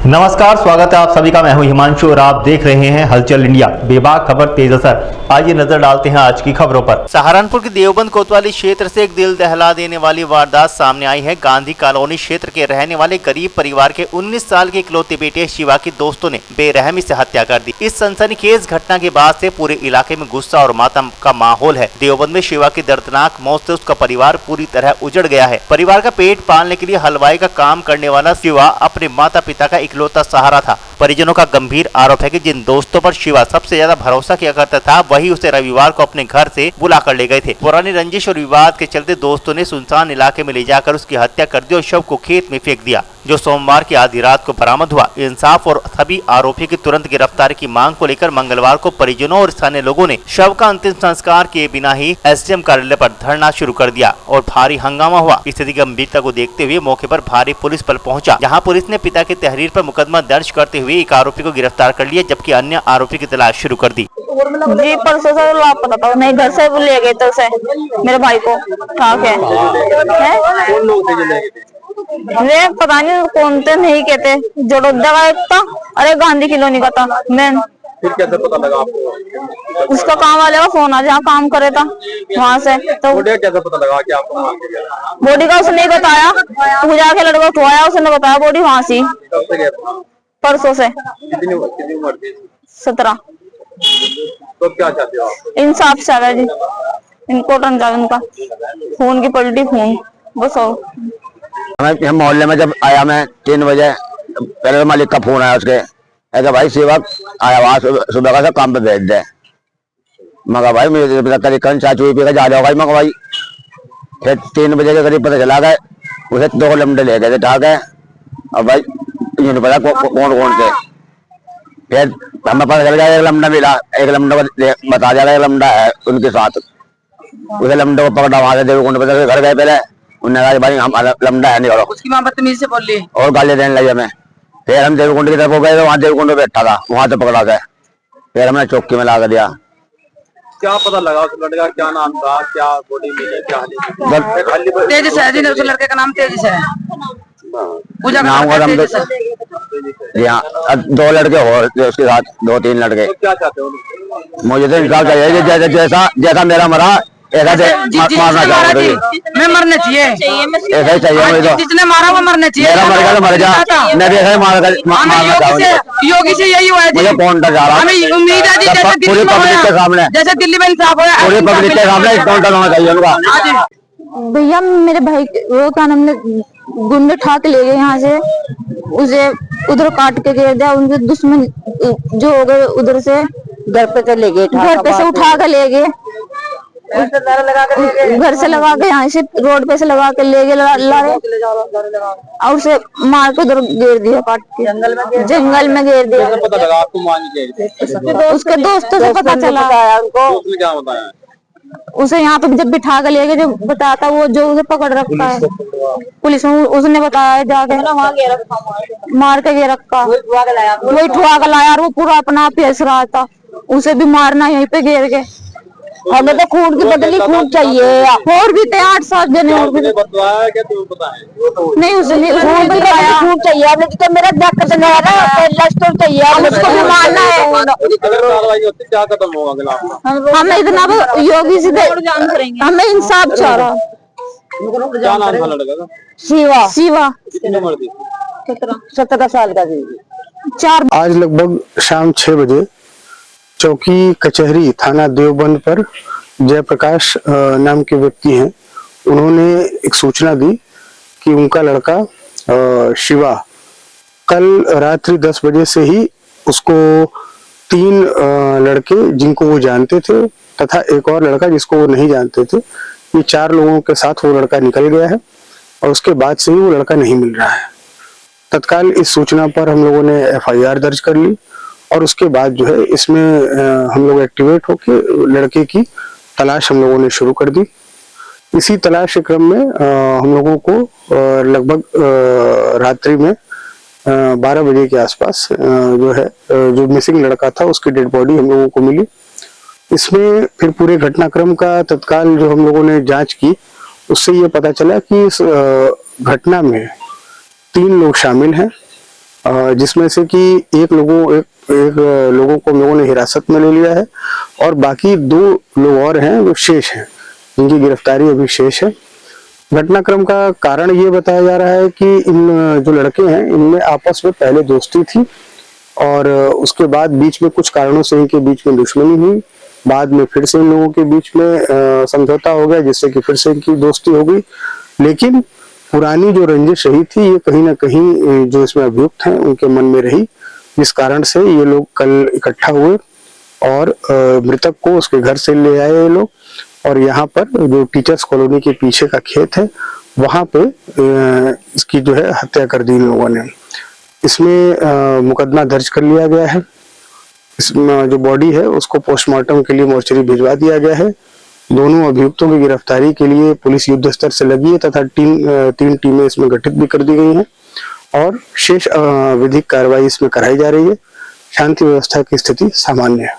नमस्कार, स्वागत है आप सभी का। मैं हूं हिमांशु और आप देख रहे हैं हलचल इंडिया। बेबाक खबर तेज असर। आइए नजर डालते हैं आज की खबरों पर। सहारनपुर के देवबंद कोतवाली क्षेत्र से एक दिल दहला देने वाली वारदात सामने आई है। गांधी कॉलोनी क्षेत्र के रहने वाले गरीब परिवार के 19 साल के इकलौते बेटे शिवा की दोस्तों ने बेरहमी से हत्या कर दी। इस सनसनीखेज घटना के बाद से पूरे इलाके में गुस्सा और मातम का माहौल है। देवबंद में शिवा की दर्दनाक मौत से उसका परिवार पूरी तरह उजड़ गया है। परिवार का पेट पालने के लिए हलवाई का काम करने वाला शिवा अपने माता पिता का इकलौता सहारा था। परिजनों का गंभीर आरोप है कि जिन दोस्तों पर शिवा सबसे ज्यादा भरोसा किया करता था, वही उसे रविवार को अपने घर से बुला कर ले गए थे। पुरानी रंजिश और विवाद के चलते दोस्तों ने सुनसान इलाके में ले जाकर उसकी हत्या कर दी और शव को खेत में फेंक दिया, जो सोमवार की आधी रात को बरामद हुआ। इंसाफ और सभी आरोपी की तुरंत गिरफ्तारी की मांग को लेकर मंगलवार को परिजनों और स्थानीय लोगों ने शव का अंतिम संस्कार किए बिना ही एसडीएम कार्यालय पर धरना शुरू कर दिया और भारी हंगामा हुआ। स्थिति गंभीरता को देखते हुए मौके पर भारी पुलिस बल पहुंचा, जहां पुलिस ने पिता की तहरीर पर मुकदमा दर्ज करते हुए एक आरोपी को गिरफ्तार कर लिया, जबकि अन्य आरोपी की तलाश शुरू कर दी। जी परसों से लापता था, नहीं घर से ले गए तो से मेरे भाई को ठाक है? कौन लोग थे जो ले गए थे? वे पता नहीं कौन थे, नहीं कहते। जोड़ोदा का एक था, अरे गांधी कॉलोनी का था। मैं फिर कैसे पता लगा आपको? उसका काम वाले का फोन आ, जहाँ काम करे था वहाँ से। तो बॉडी का कैसे पता लगा कि आपको मार के गया? बॉडी का उसने बताया, पूजा के लड़का उठवाया, उसने बताया बॉडी वहाँ से। कब से गया? परसों से। कितनी उम्र थी? 17। तो क्या चाहते हो आप? इंसाफ चाहे जी, इनको उनका खून की पलटी खून बस। मैं मोहल्ले में जब आया, मैं 3 बजे पहले तो मालिक का फोन आया उसके, ऐसा भाई सेवक आया वहां सुबह का सब काम पे भेज दे। मगर भाई मेरे करीब चाचू पी का जा जाओ भाई। मगर भाई फिर 3 बजे के करीब पता चला गए, उसे 2 लमडे ले गए थे ढाक है। और भाई ये नहीं पता कौन कौन थे। फिर हमें पता चल गया एक लमडा मिला, एक लमडा बता दिया, एक लमडा है उनके साथ। उसे लमडे को पकड़ा वहां से देवकुंड पे घर गए। पहले उन्होंने कहा भाई हम लमडा है नहीं, और उसकी मां बदतमीजी से बोली और गाली देने लगे हमें। फिर हम देवकुंड की तरफ हो गए तो वहाँ देवकुंड पे बैठा था, वहां से पकड़ा था। फिर हमने चौकी में ला दिया। क्या पता लगा उस लड़के का क्या नाम था, क्या बॉडी मिली, क्या तेजिस है जी, उस लड़के का नाम तेजिस है। पूजा का नाम लड़का का तेजिस है। जी हाँ, 2 लड़के और थे उसके साथ, 2-3 लड़के। तो क्या चाहते हो? मुझे तो इंसाफ चाहिए, जैसा मेरा मरा ऐसा मारना चाहिए। मैं मरना चाहिए, ऐसा ही चाहिए मुझे तो। जिसने मारा वो मरना चाहिए। मेरा मर गया तो मर जा, मैं भी ऐसा ही मारना चाहूंगा। योगी से यही हुआ है जी। मुझे कौन डर जा रहा है? हमें उम्मीद है जी, जैसे पूरी दिल्ली में पब्लिक के हुआ, सामने, जैसे दिल्ली में इंसाफ हुआ, पूरी पब्लिक के सामने काउंटर होना चाहिए उनका। भैया मेरे भाई वो क्या नाम ने गुंडे उठा के ले गए यहाँ से, उसे उधर काट के गिर दिया। उनके दुश्मन जो हो गए उधर से घर पे से ले गए, घर पे से उठा के ले गए, घर से लगा के यहाँ से रोड पे से लगा के ले गए और उसे मार के उधर गिर दिया, काट के जंगल में गिर दिया। पता लगा आपको मारने के? उसके दोस्तों से पता चला उनको। उसने क्या बताया? उसे यहाँ पे जब बिठा के ले गए, जो बताया था वो जो उसे पकड़ रखा है पुलिस में, उसने बताया जाके मार के गे रखा, वही ठुआ के लाया और वो पूरा अपना आप हंस रहा था। उसे भी मारना यहीं पे घेर के। हमें तो खून की बदली खून चाहिए। और भी थे 8-7 जने और भी बताया क्या तुम्हें पता है? नहीं, उसने खून भी बताया। खून चाहिए हमें, तो मेरा डॉक्टर ने लस्टर चाहिए, उसको भी मारना है। अगर कार्रवाई होती क्या खत्म होगा खिलाफ? हमें इतना योगी से हमें इंसाफ चाह रहा। क्या नाम था लड़का का? शिवा। कितनी उम्र थी? 17 साल का थी। 4 आज लगभग शाम 6 बजे चौकी कचहरी थाना देवबंद पर जयप्रकाश नाम के व्यक्ति हैं, उन्होंने एक सूचना दी कि उनका लड़का शिवा कल रात्रि 10 बजे से ही उसको 3 लड़के जिनको वो जानते थे तथा एक और लड़का जिसको वो नहीं जानते थे, ये 4 लोगों के साथ वो लड़का निकल गया है और उसके बाद से ही वो लड़का नहीं मिल रहा है। तत्काल इस सूचना पर हम लोगों ने FIR दर्ज कर ली और उसके बाद जो है इसमें हम लोग एक्टिवेट होके लड़के की तलाश हम लोगों ने शुरू कर दी। इसी तलाश के क्रम में हम लोगों को लगभग रात्रि में 12 बजे के आसपास जो है जो मिसिंग लड़का था उसकी डेड बॉडी हम लोगों को मिली। इसमें फिर पूरे घटनाक्रम का तत्काल जो हम लोगों ने जांच की, उससे ये पता चला कि इस घटना में 3 लोग शामिल हैं। जिसमें से कि एक लोगों को हम लोगों ने हिरासत में ले लिया है और बाकी 2 लोग और हैं जो शेष हैं, जिनकी गिरफ्तारी अभी शेष है। घटनाक्रम का कारण ये बताया जा रहा है कि इन जो लड़के हैं इनमें आपस में पहले दोस्ती थी और उसके बाद बीच में कुछ कारणों से इनके बीच में दुश्मनी हुई। बाद में फिर से इन लोगों के बीच में समझौता हो गया, जिससे कि फिर से इनकी दोस्ती हो गई। लेकिन पुरानी जो रंजिश रही थी ये कहीं ना कहीं जो इसमें अभियुक्त हैं उनके मन में रही, जिस कारण से ये लोग कल इकट्ठा हुए और मृतक को उसके घर से ले आए ये लोग और यहाँ पर जो टीचर्स कॉलोनी के पीछे का खेत है वहां पे इसकी जो है हत्या कर दी इन लोगों ने। इसमें मुकदमा दर्ज कर लिया गया है। इसमें जो बॉडी है उसको पोस्टमार्टम के लिए मोर्चरी भिजवा दिया गया है। दोनों अभियुक्तों की गिरफ्तारी के लिए पुलिस युद्ध स्तर से लगी है तथा 3 टीमें इसमें गठित भी कर दी गई हैं और शेष विधिक कार्रवाई इसमें कराई जा रही है। शांति व्यवस्था की स्थिति सामान्य है।